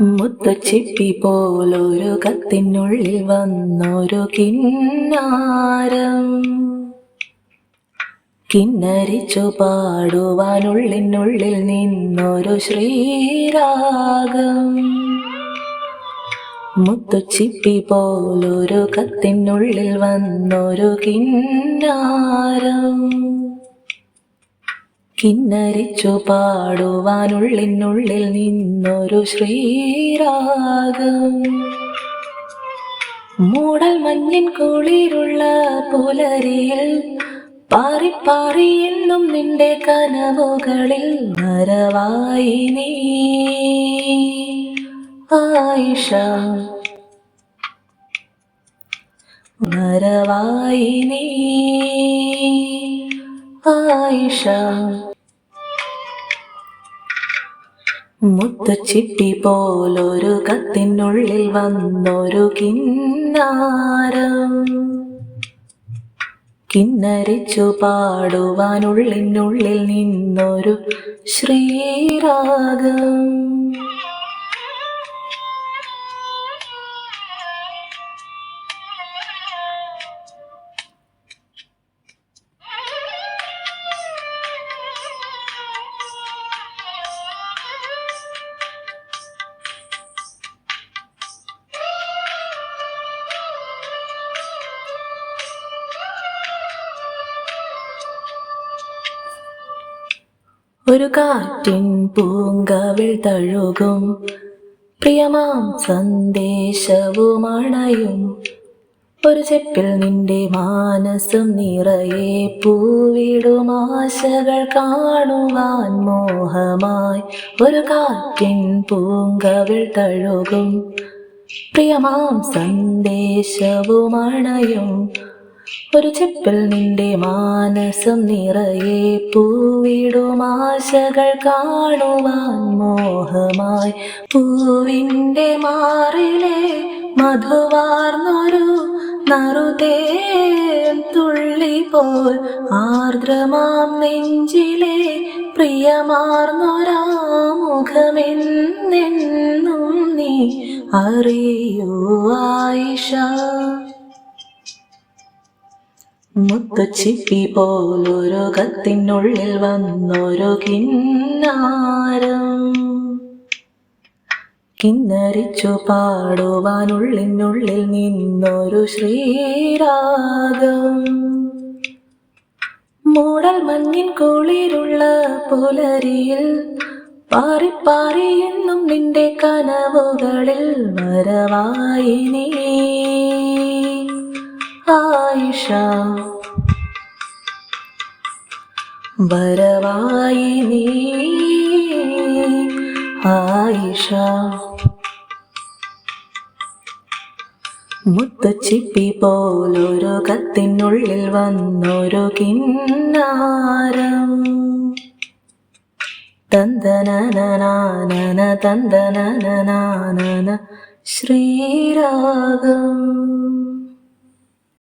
മുത്തുച്ചിപ്പി പോലൊരു കത്തിനുള്ളിൽ വന്നൊരു കിന്നാരം, കിന്നരിച്ചു പാടുവാനുള്ളിനുള്ളിൽ നിന്നൊരു ശ്രീരാഗം. മുത്തുച്ചിപ്പി പോലൊരു കത്തിനുള്ളിൽ വന്നൊരു കിന്നാരം, കിന്നരിച്ചു പാടുവാനുള്ളിനുള്ളിൽ നിന്നൊരു ശ്രീരാഗം. മൂടൽ മഞ്ഞിൻ കുളിരുള്ള പുലരിയിൽ പാറിപ്പാറി എന്നും നിന്റെ കനവുകളിൽ വരവായി നീ ആയിഷ, വരവായി നീ ആയിഷ. മുത്തുച്ചിപ്പി പോലൊരു കത്തിനുള്ളിൽ വന്നൊരു കിന്നാരം, കിന്നരിച്ചു പാടുവാനുള്ളിനുള്ളിൽ നിന്നൊരു ശ്രീരാഗം. ഒരു കാറ്റിൻ പൂങ്കവിൾ തഴുകും പ്രിയമാം സന്ദേശവുമണയും, ഒരു ചെപ്പിൽ നിന്റെ മാനസം നിറയെ പൂവിടും ആശകൾ കാണുവാൻ മോഹമായി. ഒരു കാറ്റിൻ പൂങ്കവിൾ തഴുകും പ്രിയമാം സന്ദേശവുമണയും, ഒരു ചെപ്പിൽ നിന്റെ മാനസം നിറയെ പൂവിടും ആശകൾ കാണുവാൻ മോഹമായി. പൂവിൻ്റെ മാറിലെ മധുവാർന്നൊരു നറുതേൻ തുള്ളി പോൽ ആർദ്രമാം നെഞ്ചിലെ പ്രിയമാർന്നൊരാ മുഖമെന്നെന്നും നീ അറിയൂ ആയിഷ. മുത്തുച്ചിപ്പി പോലൊരു കത്തിനുള്ളിൽ വന്നൊരു കിന്നാരം, കിന്നരിച്ചു പാടുവാനുള്ളിനുള്ളിൽ നിന്നൊരു ശ്രീരാഗം. മൂടൽ മഞ്ഞിൻ കുളിരുള്ള പുലരിയിൽ പാറിപ്പാറി എന്നും നിന്റെ കനവുകളിൽ വരവായി നീ ആയിഷ, വരവായി നീ ആയിഷ. മുത്തുച്ചിപ്പി പോലൊരു കത്തിനുള്ളിൽ വന്നൊരു കിന്നാരം, തന്തനനനാനന തന്തനനനാനന ശ്രീരാഗം.